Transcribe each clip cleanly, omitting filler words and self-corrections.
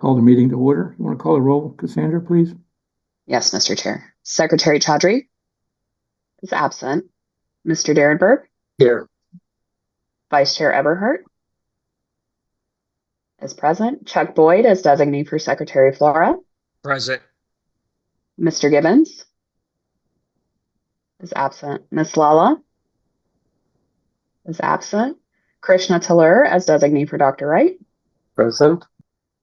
call the meeting to order. You want to call the roll, Cassandra, please? Yes, Mr. Chair. Secretary Chaudhry is absent. Mr. Derenberg? Here. Vice Chair Eberhardt is present. Chuck Boyd as designee for Secretary Flora. Present. Mr. Gibbons is absent. Ms. Lala is absent. Krishna Talur as designee for Dr. Wright. Present.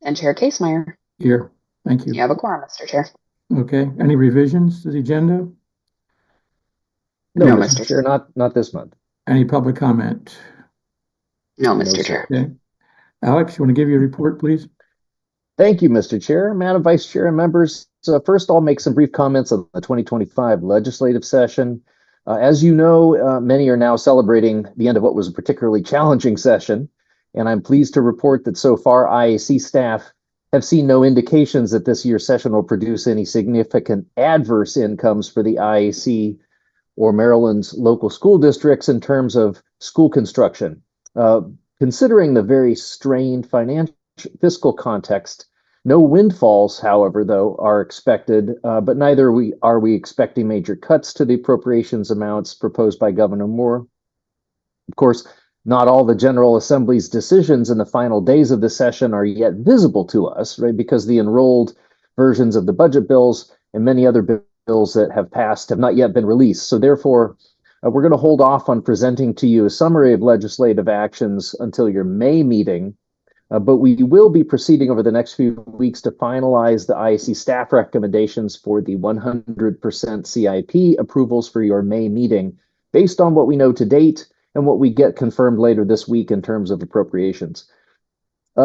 And Chair Casemeyer. Here. Thank you. You have a quorum, Mr. Chair. Okay. Any revisions to the agenda? No, No, Mr. Mr. Chair, not this month. Any public comment? No, Mr. Chair. Okay. Alex, you want to give your report, please? Thank you, Mr. Chair, Madam Vice Chair, and members. First, I'll make some brief comments on the 2025 legislative session. As you know, many are now celebrating the end of what was a particularly challenging session, and I'm pleased to report that so far IAC staff have seen no indications that this year's session will produce any significant adverse incomes for the IAC or Maryland's local school districts in terms of school construction. Considering the very strained fiscal context, no windfalls, however, though, are expected, but neither are we expecting major cuts to the appropriations amounts proposed by Governor Moore. Of course, not all the General Assembly's decisions in the final days of the session are yet visible to us, right? Because the enrolled versions of the budget bills and many other bills that have passed have not yet been released. So therefore, we're going to hold off on presenting to you a summary of legislative actions until your May meeting. But we will be proceeding over the next few weeks to finalize the IAC staff recommendations for the 100% CIP approvals for your May meeting, based on what we know to date and what we get confirmed later this week in terms of appropriations.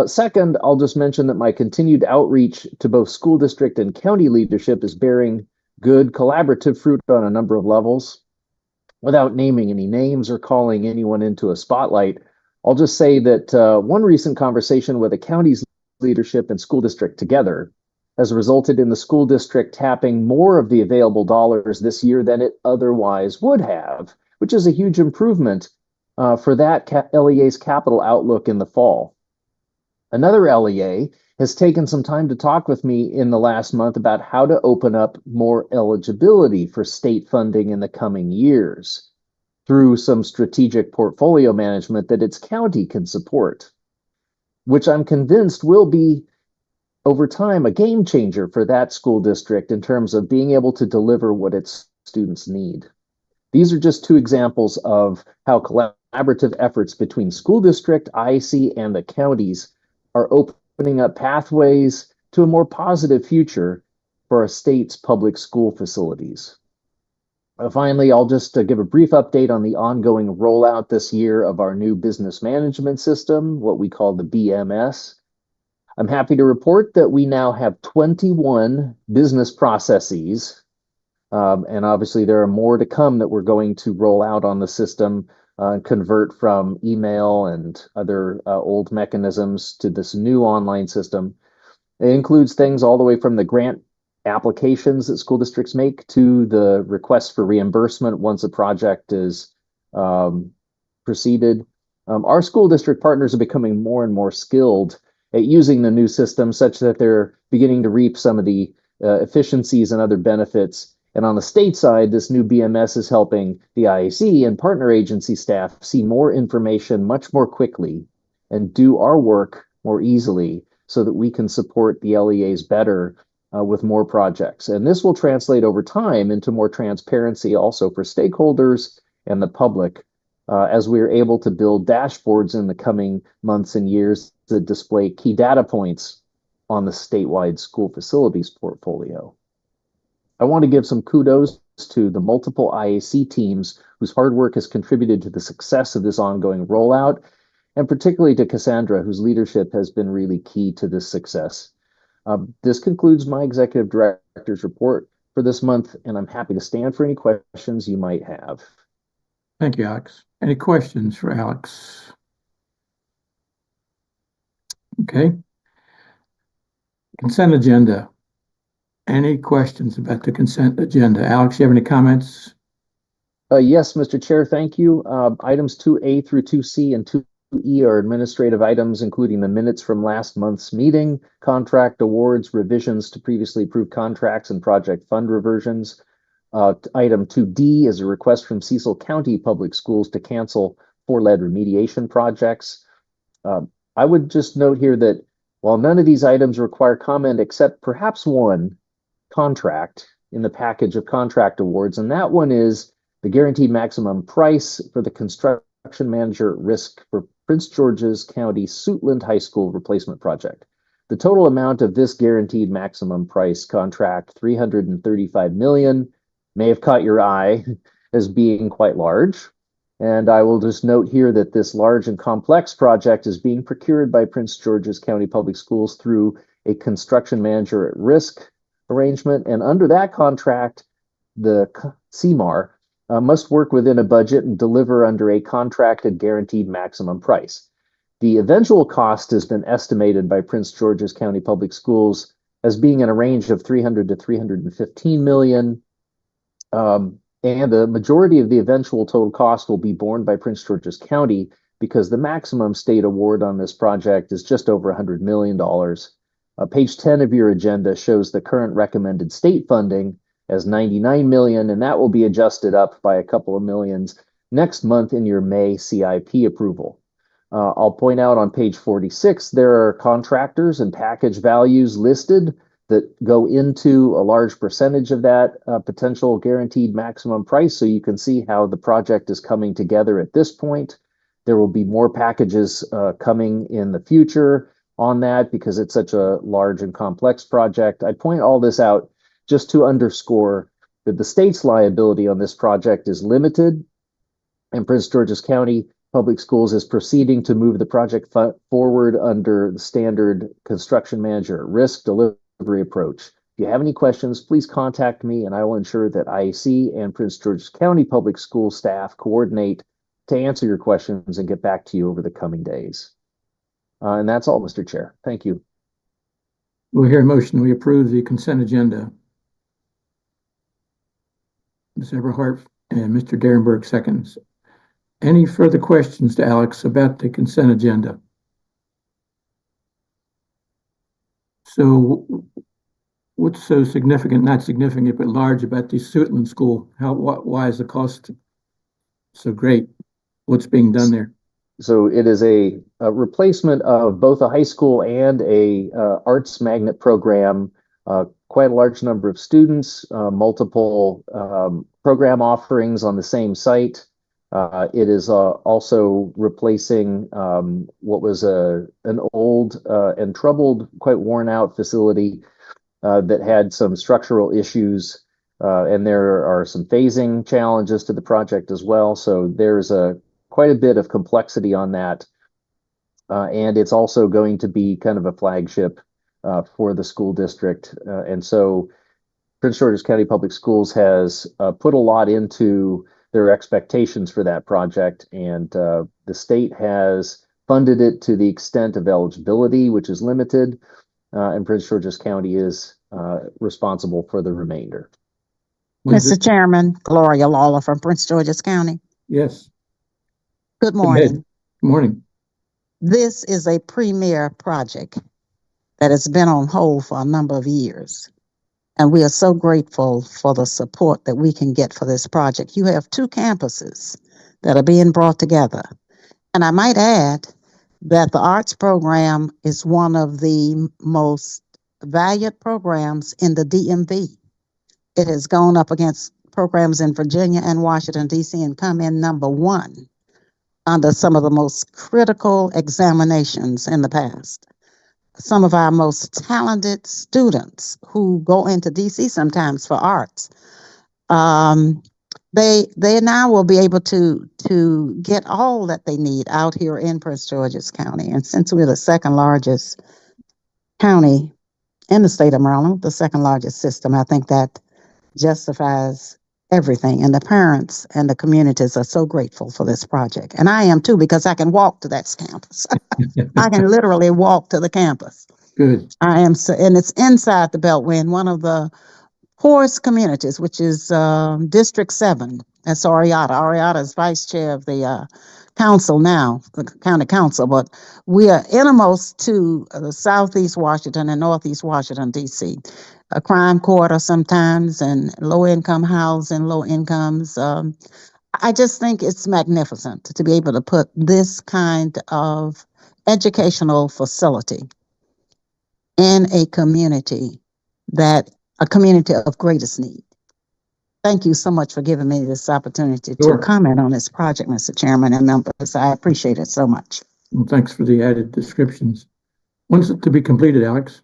Second, I'll just mention that my continued outreach to both school district and county leadership is bearing good collaborative fruit on a number of levels. Without naming any names or calling anyone into a spotlight, I'll just say that one recent conversation with the county's leadership and school district together has resulted in the school district tapping more of the available dollars this year than it otherwise would have, which is a huge improvement for that LEA's capital outlook in the fall. Another LEA has taken some time to talk with me in the last month about how to open up more eligibility for state funding in the coming years through some strategic portfolio management that its county can support, which I'm convinced will be, over time, a game changer for that school district in terms of being able to deliver what its students need. These are just two examples of how collaborative efforts between school district, IAC, and the counties are opening up pathways to a more positive future for our state's public school facilities. Finally, I'll just give a brief update on the ongoing rollout this year of our new business management system, what we call the BMS. I'm happy to report that we now have 21 business processes, and obviously there are more to come that we're going to roll out on the system, convert from email and other old mechanisms to this new online system. It includes things all the way from the grant applications that school districts make to the requests for reimbursement once a project is proceeded. Our school district partners are becoming more and more skilled at using the new system such that they're beginning to reap some of the efficiencies and other benefits. And on the state side, this new BMS is helping the IAC and partner agency staff see more information much more quickly and do our work more easily so that we can support the LEAs better with more projects. And this will translate over time into more transparency also for stakeholders and the public as we are able to build dashboards in the coming months and years that display key data points on the statewide school facilities portfolio. I want to give some kudos to the multiple IAC teams whose hard work has contributed to the success of this ongoing rollout, and particularly to Cassandra, whose leadership has been really key to this success. This concludes my executive director's report for this month, and I'm happy to stand for any questions you might have. Thank you, Alex. Any questions for Alex? Okay. Consent agenda. Any questions about the consent agenda? Alex, you have any comments? Yes, Mr. Chair, thank you. Items 2A through 2C and 2E are administrative items, including the minutes from last month's meeting, contract awards, revisions to previously approved contracts, and project fund reversions. Item 2D is a request from Cecil County Public Schools to cancel 4 lead remediation projects. I would just note here that while none of these items require comment except perhaps one contract in the package of contract awards, and that one is the guaranteed maximum price for the construction manager risk for Prince George's County Suitland High School replacement project. The total amount of this guaranteed maximum price contract, $335 million, may have caught your eye as being quite large. And I will just note here that this large and complex project is being procured by Prince George's County Public Schools through a construction manager at risk arrangement. And under that contract, the CMAR must work within a budget and deliver under a contracted guaranteed maximum price. The eventual cost has been estimated by Prince George's County Public Schools as being in a range of $300 to $315 million. And the majority of the eventual total cost will be borne by Prince George's County because the maximum state award on this project is just over $100 million. Page 10 of your agenda shows the current recommended state funding as $99 million, and that will be adjusted up by a couple of millions next month in your May CIP approval. I'll point out on page 46, there are contractors and package values listed that go into a large percentage of that potential guaranteed maximum price. So you can see how the project is coming together at this point. There will be more packages coming in the future on that because it's such a large and complex project. I point all this out just to underscore that the state's liability on this project is limited, and Prince George's County Public Schools is proceeding to move the project forward under the standard construction manager at risk delivery approach. If you have any questions, please contact me and I will ensure that IAC and Prince George's County Public School staff coordinate to answer your questions and get back to you over the coming days. And that's all, Mr. Chair. Thank you. We'll hear a motion. We approve the consent agenda. Ms. Everhart and Mr. Derenberg seconds. Any further questions to Alex about the consent agenda? So what's so significant, not significant, but large about the Suitland School? Why is the cost so great? What's being done there? So it is a replacement of both a high school and a arts magnet program. Quite a large number of students, multiple program offerings on the same site. It is also replacing what was an old and troubled, quite worn out facility that had some structural issues. And there are some phasing challenges to the project as well. So there's quite a bit of complexity on that. And it's also going to be kind of a flagship for the school district. And so Prince George's County Public Schools has put a lot into their expectations for that project, and the state has funded it to the extent of eligibility, which is limited, and Prince George's County is responsible for the remainder. Mr. Chairman, Gloria Lawler from Prince George's County. Yes. Good morning. Good morning. This is a premier project that has been on hold for a number of years. And we are so grateful for the support that we can get for this project. You have 2 campuses that are being brought together. And I might add that the arts program is one of the most valued programs in the DMV. It has gone up against programs in Virginia and Washington, D.C. and come in number 1 under some of the most critical examinations in the past. Some of our most talented students who go into DC sometimes for arts, they now will be able to get all that they need out here in Prince George's County. And since we're the second largest county in the state of Maryland, the second largest system, I think that justifies everything. And the parents and the communities are so grateful for this project. And I am too, because I can walk to that campus. I can literally walk to the campus. Good. I am so, and it's inside the Beltway in one of the poorest communities, which is District 7. That's Ariata. Ariata is vice chair of the council now, the county council, but we are innermost to southeast Washington and northeast Washington, D.C. A crime quarter sometimes, and low income housing, low incomes. I just think it's magnificent to be able to put this kind of educational facility in a community a community of greatest need. Thank you so much for giving me this opportunity Sure. to comment on this project, Mr. Chairman and members. I appreciate it so much. Well, thanks for the added descriptions. When's it to be completed, Alex?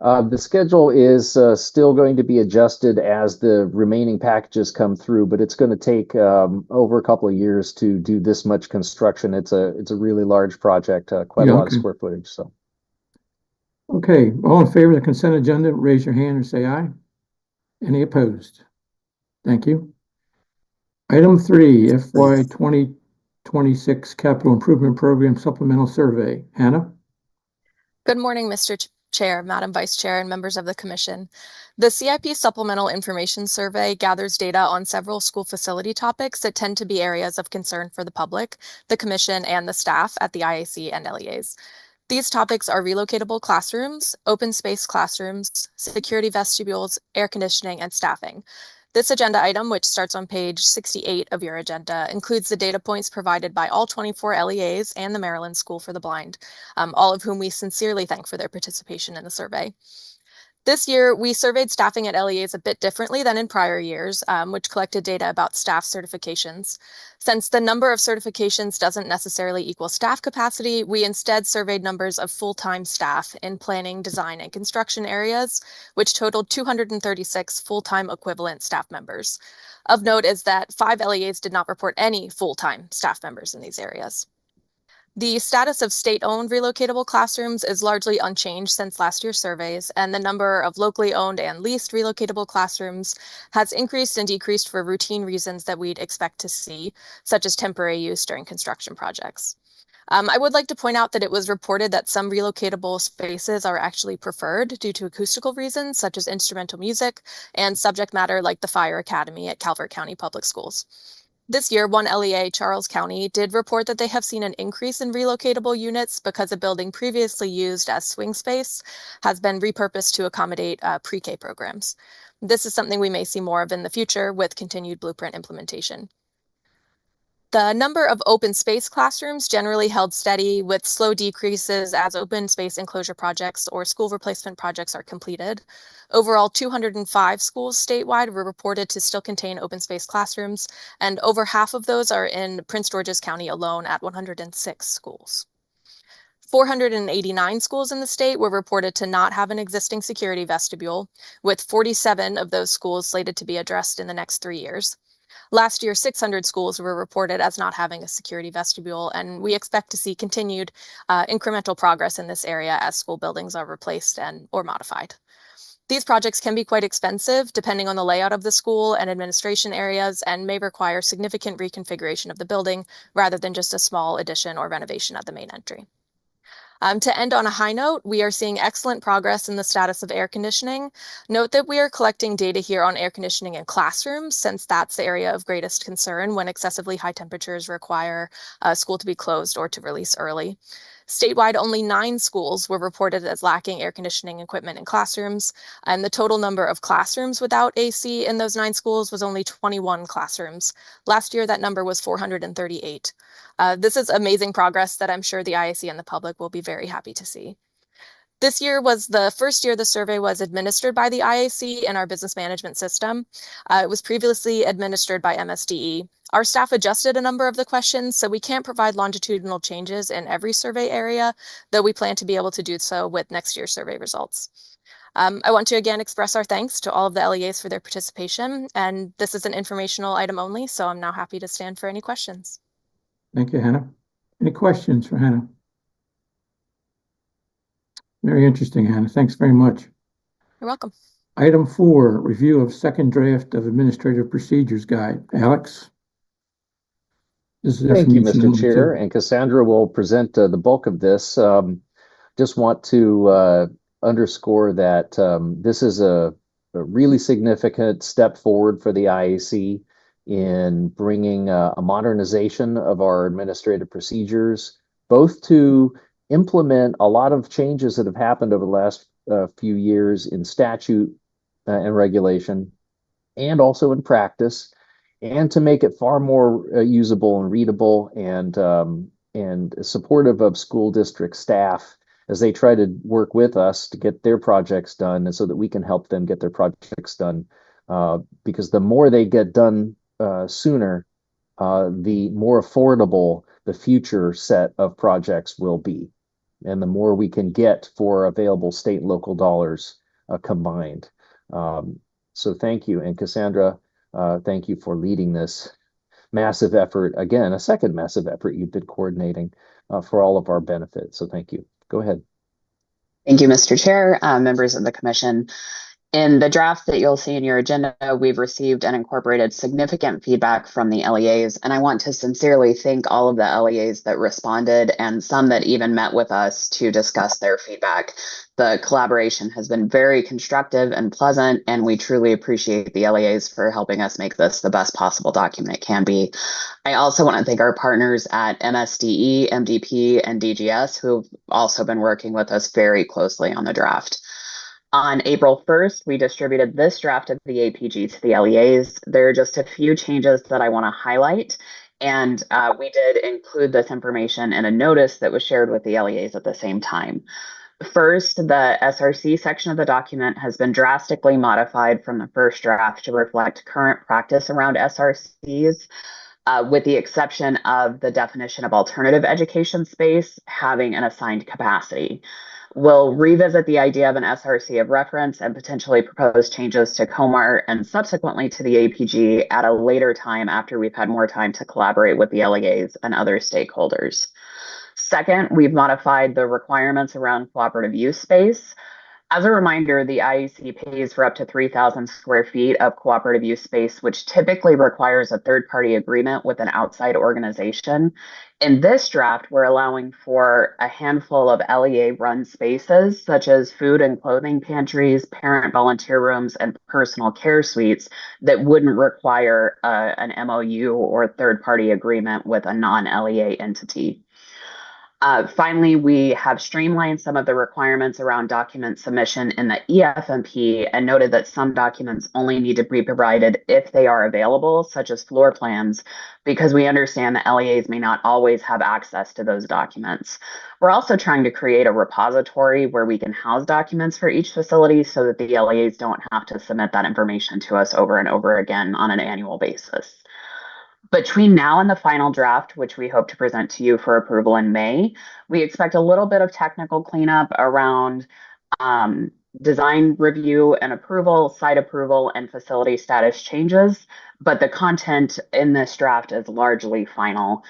The schedule is still going to be adjusted as the remaining packages come through, but it's going to take over a couple of years to do this much construction. It's a really large project, quite a lot of square footage. So, okay, all in favor of the consent agenda, raise your hand or say aye. Any opposed? Thank you. Item 3, FY 2026 Capital Improvement Program Supplemental Survey. Hannah? Good morning, Mr. Chair, Madam Vice Chair, and members of the Commission. The CIP Supplemental Information Survey gathers data on several school facility topics that tend to be areas of concern for the public, the Commission, and the staff at the IAC and LEAs. These topics are relocatable classrooms, open space classrooms, security vestibules, air conditioning, and staffing. This agenda item, which starts on page 68 of your agenda, includes the data points provided by all 24 LEAs and the Maryland School for the Blind, all of whom we sincerely thank for their participation in the survey. This year, we surveyed staffing at LEAs a bit differently than in prior years, which collected data about staff certifications. Since the number of certifications doesn't necessarily equal staff capacity, we instead surveyed numbers of full-time staff in planning, design, and construction areas, which totaled 236 full-time equivalent staff members. Of note is that 5 LEAs did not report any full-time staff members in these areas. The status of state-owned relocatable classrooms is largely unchanged since last year's surveys, and the number of locally owned and leased relocatable classrooms has increased and decreased for routine reasons that we'd expect to see, such as temporary use during construction projects. I would like to point out that it was reported that some relocatable spaces are actually preferred due to acoustical reasons, such as instrumental music and subject matter like the Fire Academy at Calvert County Public Schools. This year, one LEA, Charles County, did report that they have seen an increase in relocatable units because a building previously used as swing space has been repurposed to accommodate pre-K programs. This is something we may see more of in the future with continued blueprint implementation. The number of open space classrooms generally held steady with slow decreases as open space enclosure projects or school replacement projects are completed. Overall, 205 schools statewide were reported to still contain open space classrooms, and over half of those are in Prince George's County alone at 106 schools. 489 schools in the state were reported to not have an existing security vestibule, with 47 of those schools slated to be addressed in the next 3 years. Last year, 600 schools were reported as not having a security vestibule, and we expect to see continued incremental progress in this area as school buildings are replaced or modified. These projects can be quite expensive depending on the layout of the school and administration areas and may require significant reconfiguration of the building rather than just a small addition or renovation at the main entry. To end on a high note, we are seeing excellent progress in the status of air conditioning. Note that we are collecting data here on air conditioning in classrooms, since that's the area of greatest concern when excessively high temperatures require a school to be closed or to release early. Statewide, only 9 schools were reported as lacking air conditioning equipment in classrooms, and the total number of classrooms without AC in those 9 schools was only 21 classrooms. Last year, that number was 438. This is amazing progress that I'm sure the IAC and the public will be very happy to see. This year was the first year the survey was administered by the IAC in our business management system. It was previously administered by MSDE. Our staff adjusted a number of the questions, so we can't provide longitudinal changes in every survey area, though we plan to be able to do so with next year's survey results. I want to again express our thanks to all of the LEAs for their participation, and this is an informational item only, so I'm now happy to stand for any questions. Thank you, Hannah. Any questions for Hannah? Very interesting, Hannah. Thanks very much. You're welcome. Item 4, review of second draft of Administrative Procedures Guide. Alex? This is thank you, Mr. information Chair, too. and Cassandra will present the bulk of this. Just want to underscore that this is a really significant step forward for the IAC. in bringing a modernization of our administrative procedures, both to implement a lot of changes that have happened over the last few years in statute and regulation, and also in practice, and to make it far more usable and readable and supportive of school district staff as they try to work with us to get their projects done, and so that we can help them get their projects done. Because the more they get done sooner, the more affordable the future set of projects will be, and the more we can get for available state and local dollars combined. So thank you. And Cassandra, thank you for leading this massive effort. Again, a second massive effort you've been coordinating for all of our benefit. So thank you. Go ahead. Thank you, Mr. Chair, members of the commission. In the draft that you'll see in your agenda, we've received and incorporated significant feedback from the LEAs, and I want to sincerely thank all of the LEAs that responded and some that even met with us to discuss their feedback. The collaboration has been very constructive and pleasant, and we truly appreciate the LEAs for helping us make this the best possible document it can be. I also want to thank our partners at MSDE, MDP, and DGS, who've also been working with us very closely on the draft. On April 1st, we distributed this draft of the APG to the LEAs. There are just a few changes that I want to highlight, and we did include this information in a notice that was shared with the LEAs at the same time. First, the SRC section of the document has been drastically modified from the first draft to reflect current practice around SRCs, with the exception of the definition of alternative education space having an assigned capacity. We'll revisit the idea of an SRC of reference and potentially propose changes to COMAR and subsequently to the APG at a later time after we've had more time to collaborate with the LEAs and other stakeholders. Second, we've modified the requirements around cooperative use space. As a reminder, the IAC pays for up to 3,000 square feet of cooperative use space, which typically requires a third-party agreement with an outside organization. In this draft, we're allowing for a handful of LEA-run spaces, such as food and clothing pantries, parent volunteer rooms, and personal care suites that wouldn't require an MOU or third-party agreement with a non-LEA entity. Finally, we have streamlined some of the requirements around document submission in the EFMP and noted that some documents only need to be provided if they are available, such as floor plans, because we understand that LEAs may not always have access to those documents. We're also trying to create a repository where we can house documents for each facility so that the LEAs don't have to submit that information to us over and over again on an annual basis. Between now and the final draft, which we hope to present to you for approval in May, we expect a little bit of technical cleanup around design review and approval, site approval, and facility status changes, but the content in this draft is largely final.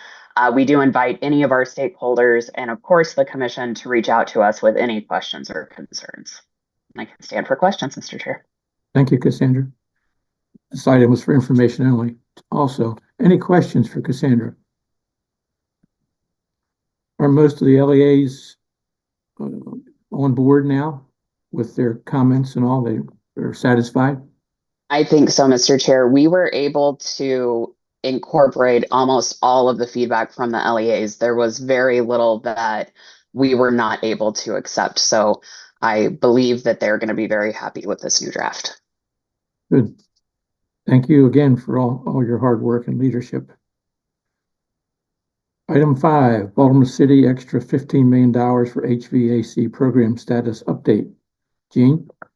We do invite any of our stakeholders and, of course, the commission to reach out to us with any questions or concerns. I can stand for questions, Mr. Chair. Thank you, Cassandra. This item was for information only. Also, any questions for Cassandra? Are most of the LEAs on board now with their comments and all? They're satisfied? I think so, Mr. Chair. We were able to incorporate almost all of the feedback from the LEAs. There was very little that we were not able to accept. So I believe that they're going to be very happy with this new draft. Good. Thank you again for all your hard work and leadership. Item 5, Baltimore City extra $15 million for HVAC program status update. Gene? Good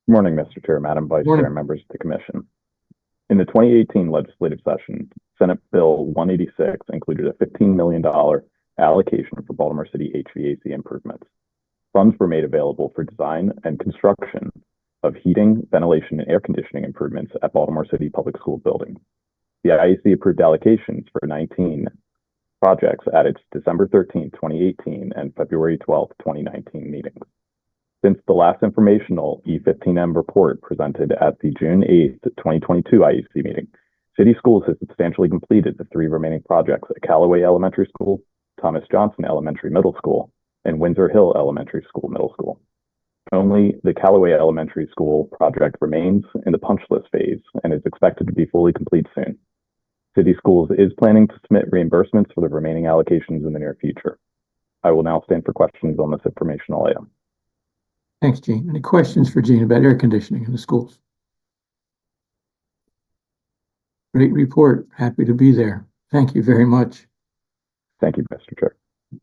morning, Mr. Chair, Madam Vice Chair, and members of the Commission. In the 2018 legislative session, Senate Bill 186 included a $15 million allocation for Baltimore City HVAC improvements. Funds were made available for design and construction of heating, ventilation, and air conditioning improvements at Baltimore City Public School buildings. The IAC approved allocations for 19 projects at its December 13, 2018 and February 12, 2019 meetings. Since the last informational E15M report presented at the June 8, 2022 IAC meeting, City Schools has substantially completed the 3 remaining projects at Callaway Elementary School, Thomas Johnson Elementary Middle School, and Windsor Hill Elementary School Middle School. Only the Callaway Elementary School project remains in the punch list phase and is expected to be fully complete soon. City Schools is planning to submit reimbursements for the remaining allocations in the near future. I will now stand for questions on this informational item. Thanks, Gene. Any questions for Gene about air conditioning in the schools? Great report. Happy to be there. Thank you very much. Thank you, Mr. Chair.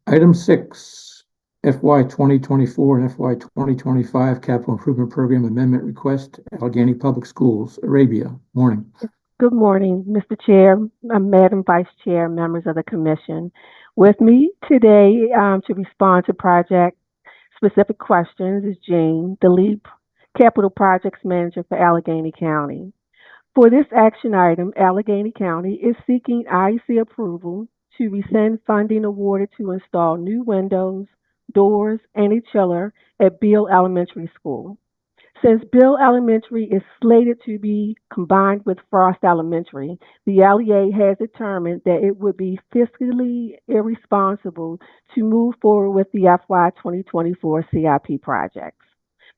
Item 6, FY 2024 and FY 2025 Capital Improvement Program Amendment Request, Allegheny Public Schools, Arabia. Morning. Good morning, Mr. Chair, Madam Vice Chair, members of the Commission. With me today to respond to project-specific questions is Jane, the lead Capital Projects Manager for Allegheny County. For this action item, Allegheny County is seeking IAC approval to rescind funding awarded to install new windows, doors, and a chiller at Beale Elementary School. Since Beale Elementary is slated to be combined with Frost Elementary, the LEA has determined that it would be fiscally irresponsible to move forward with the FY 2024 CIP projects.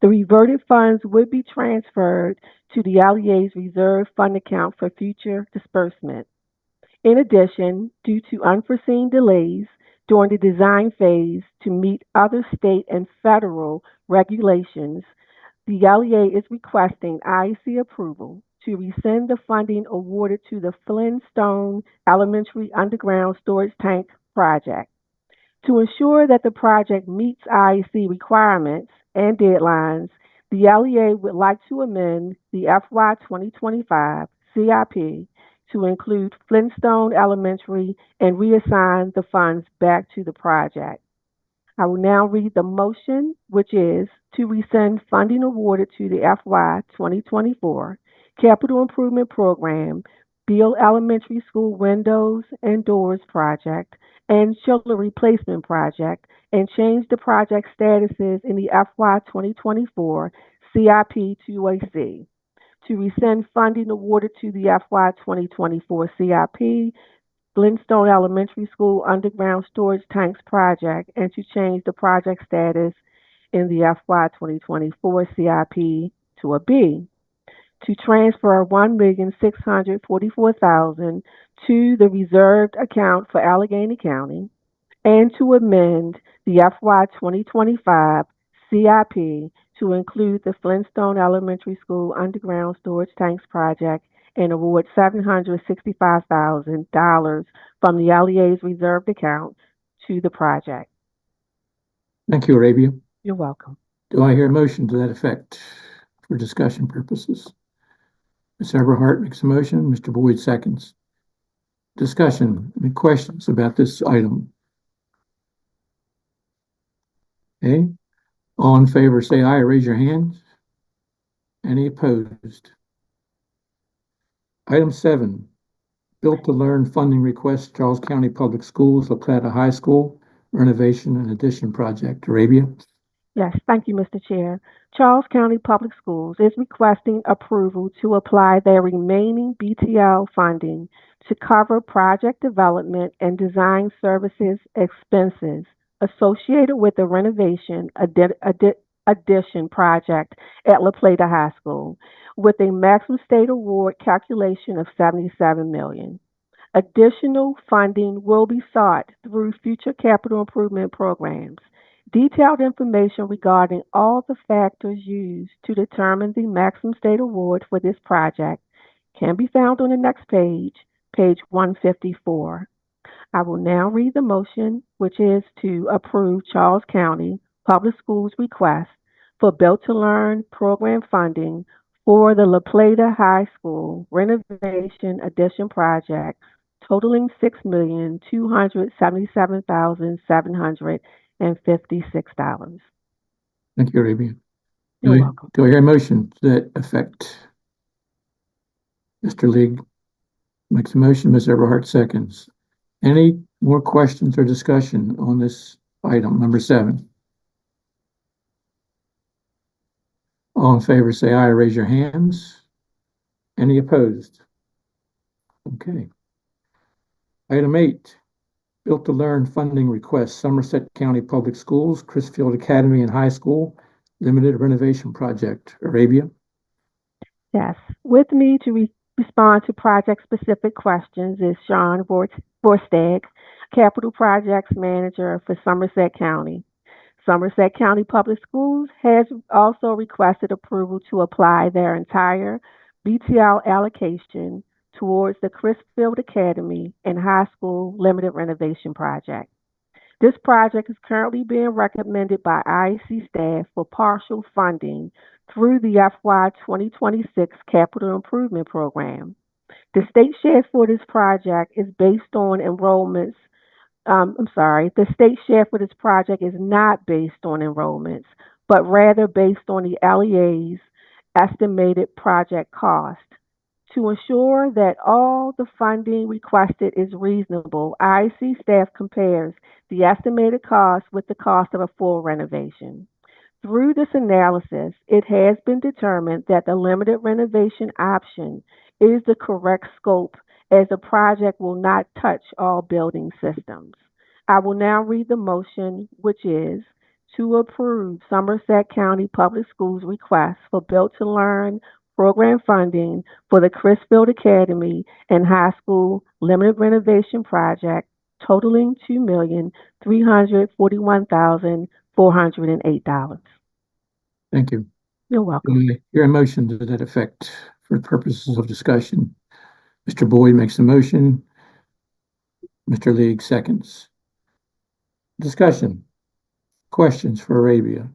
The reverted funds would be transferred to the LEA's reserve fund account for future disbursement. In addition, due to unforeseen delays during the design phase to meet other state and federal regulations, the LEA is requesting IAC approval to rescind the funding awarded to the Flintstone Elementary Underground Storage Tank project. To ensure that the project meets IAC requirements and deadlines, the LEA would like to amend the FY 2025 CIP to include Flintstone Elementary and reassign the funds back to the project. I will now read the motion, which is to rescind funding awarded to the FY 2024 Capital Improvement Program, Beale Elementary School Windows and Doors Project, and Chiller Replacement Project, and change the project statuses in the FY 2024 CIP to a C. To rescind funding awarded to the FY 2024 CIP, Flintstone Elementary School Underground Storage Tanks Project, and to change the project status in the FY 2024 CIP to a B. To transfer $1,644,000 to the reserved account for Allegheny County, and to amend the FY 2025 CIP to include the Flintstone Elementary School Underground Storage Tanks Project and award $765,000 from the LEA's reserved account to the project. Thank you, Arabia. You're welcome. Do I hear a motion to that effect for discussion purposes? Ms. Everhart makes a motion. Mr. Boyd seconds. Discussion. Any questions about this item? Okay. All in favor, say aye. Raise your hand. Any opposed? Item 7, Built to Learn funding request, Charles County Public Schools, La Plata High School, renovation and addition project. Arabia? Yes, thank you, Mr. Chair. Charles County Public Schools is requesting approval to apply their remaining BTL funding to cover project development and design services expenses associated with the renovation addition project at La Plata High School, with a maximum state award calculation of $77 million. Additional funding will be sought through future capital improvement programs. Detailed information regarding all the factors used to determine the maximum state award for this project can be found on the next page, page 154. I will now read the motion, which is to approve Charles County Public Schools' request for Built to Learn program funding for the La Plata High School renovation addition project, totaling $6,277,756. Thank you, Arabia. You're welcome. Do I hear a motion to that effect? Mr. League makes a motion. Ms. Everhart seconds. Any more questions or discussion on this item, number 7? All in favor, say aye. Raise your hands. Any opposed? Okay. Item 8, Built to Learn funding request, Somerset County Public Schools, Chrisfield Academy and High School, Limited Renovation Project. Arabia? Yes. With me to respond to project-specific questions is Sean Vorsteg, Capital Projects Manager for Somerset County. Somerset County Public Schools has also requested approval to apply their entire BTL allocation towards the Chrisfield Academy and High School Limited Renovation Project. This project is currently being recommended by IAC staff for partial funding through the FY 2026 Capital Improvement Program. The state share for this project is based on enrollments. The state share for this project is not based on enrollments, but rather based on the LEA's estimated project cost. To ensure that all the funding requested is reasonable, IC staff compares the estimated cost with the cost of a full renovation. Through this analysis, it has been determined that the limited renovation option is the correct scope as the project will not touch all building systems. I will now read the motion, which is to approve Somerset County Public Schools request for Built to Learn program funding for the Chrisfield Academy and High School Limited Renovation Project totaling $2,341,408. Thank you. You're welcome. Do I hear a motion to that effect for purposes of discussion? Mr. Boyd makes the motion. Mr. League seconds. Discussion. Questions for Arabia?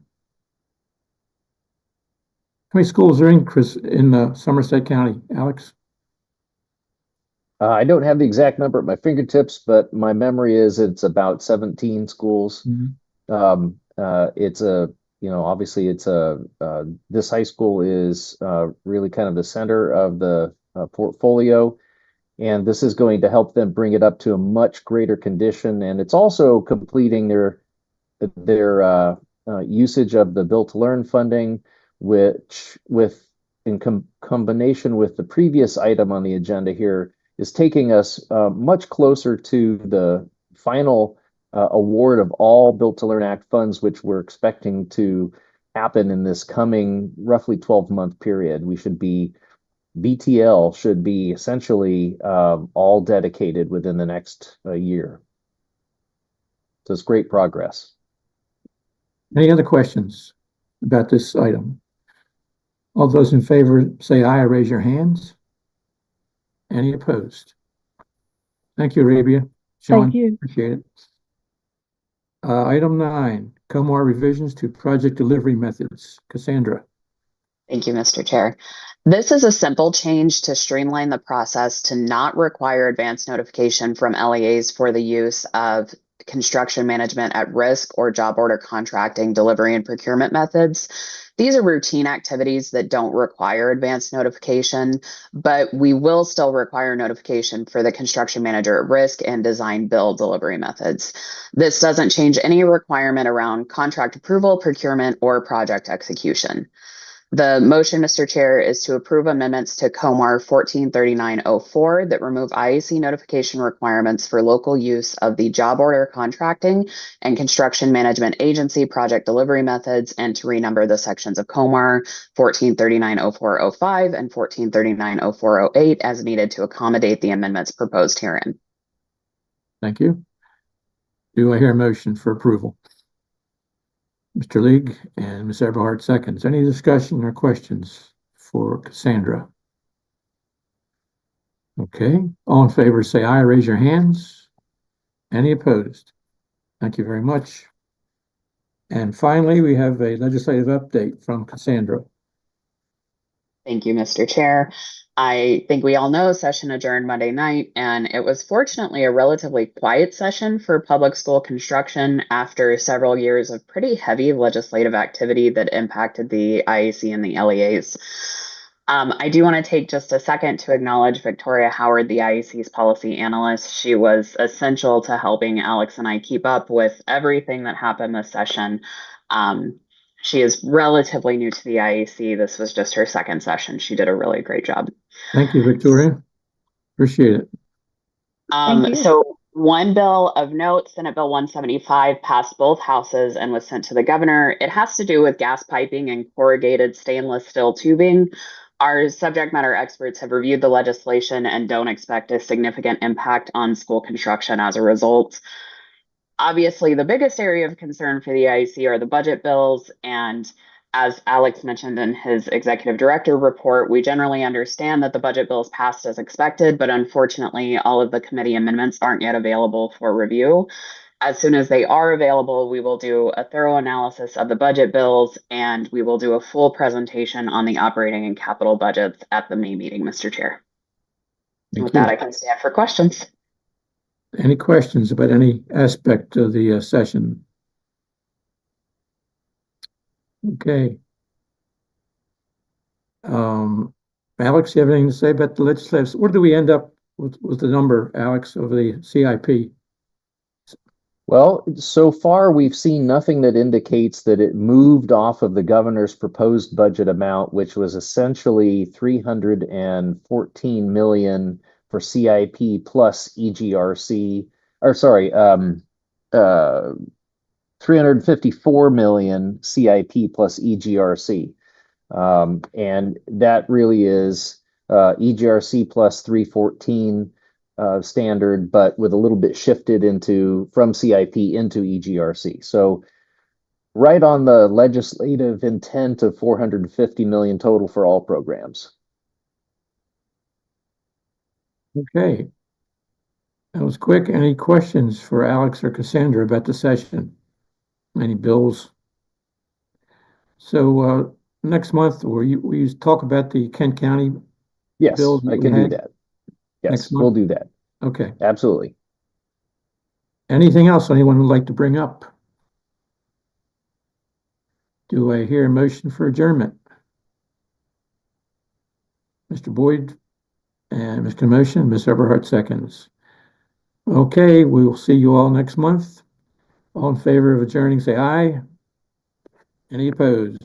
How many schools are in Somerset County, Alex? I don't have the exact number at my fingertips, but my memory is it's about 17 schools. It's obviously this high school is really kind of the center of the portfolio, and this is going to help them bring it up to a much greater condition. And it's also completing their usage of the Built to Learn funding, which in combination with the previous item on the agenda here is taking us much closer to the final award of all Built to Learn Act funds, which we're expecting to happen in this coming roughly 12-month period. BTL should be essentially all dedicated within the next year. So it's great progress. Any other questions about this item? All those in favor say aye or raise your hands. Any opposed? Thank you, Arabia. Sean, Thank you. appreciate it. Item 9, COMAR revisions to project delivery methods. Cassandra. Thank you, Mr. Chair. This is a simple change to streamline the process to not require advance notification from LEAs for the use of construction management at risk or job order contracting, delivery, and procurement methods. These are routine activities that don't require advance notification, but we will still require notification for the construction manager at risk and design build delivery methods. This doesn't change any requirement around contract approval, procurement, or project execution. The motion, Mr. Chair, is to approve amendments to COMAR 143904 that remove IAC notification requirements for local use of the job order contracting and construction management agency project delivery methods, and to renumber the sections of COMAR 14390405 and 14390408 as needed to accommodate the amendments proposed herein. Thank you. Do I hear a motion for approval? Mr. League and Ms. Eberhardt seconds. Any discussion or questions for Cassandra? Okay. All in favor say aye or raise your hands. Any opposed? Thank you very much. And finally, we have a legislative update from Cassandra. Thank you, Mr. Chair. I think we all know session adjourned Monday night, and it was fortunately a relatively quiet session for public school construction after several years of pretty heavy legislative activity that impacted the IAC and the LEAs. I do want to take just a second to acknowledge Victoria Howard, the IAC's policy analyst. She was essential to helping Alex and I keep up with everything that happened this session. She is relatively new to the IAC. This was just her second session. She did a really great job. Thank you, Victoria. Appreciate it. Thank you. So One bill of note, Senate Bill 175, passed both houses and was sent to the governor. It has to do with gas piping and corrugated stainless steel tubing. Our subject matter experts have reviewed the legislation and don't expect a significant impact on school construction as a result. Obviously, the biggest area of concern for the IAC are the budget bills. And as Alex mentioned in his executive director report, we generally understand that the budget bills passed as expected, but unfortunately, all of the committee amendments aren't yet available for review. As soon as they are available, we will do a thorough analysis of the budget bills and we will do a full presentation on the operating and capital budgets at the May meeting, Mr. Chair. With that, I can stand for questions. Any questions about any aspect of the session? Okay. Alex, you have anything to say about the legislative? Where do we end up with the number, Alex, of the CIP? Well, so far we've seen nothing that indicates that it moved off of the governor's proposed budget amount, which was essentially 314 million for CIP plus EGRC, or sorry, 354 million CIP plus EGRC. And that really is EGRC plus 314 standard, but with a little bit shifted from CIP into EGRC. So right on the legislative intent of 450 million total for all programs. Okay. That was quick. Any questions for Alex or Cassandra about the session? Any bills? So next month, we talk about the Kent County Yes, bills I can do that. Yes, we'll do that. Okay. Absolutely. Anything else anyone would like to bring up? Do I hear a motion for adjournment? Mr. Boyd and Mr. Motion, Ms. Eberhardt seconds. Okay, we will see you all next month. All in favor of adjourning, say aye. Any opposed?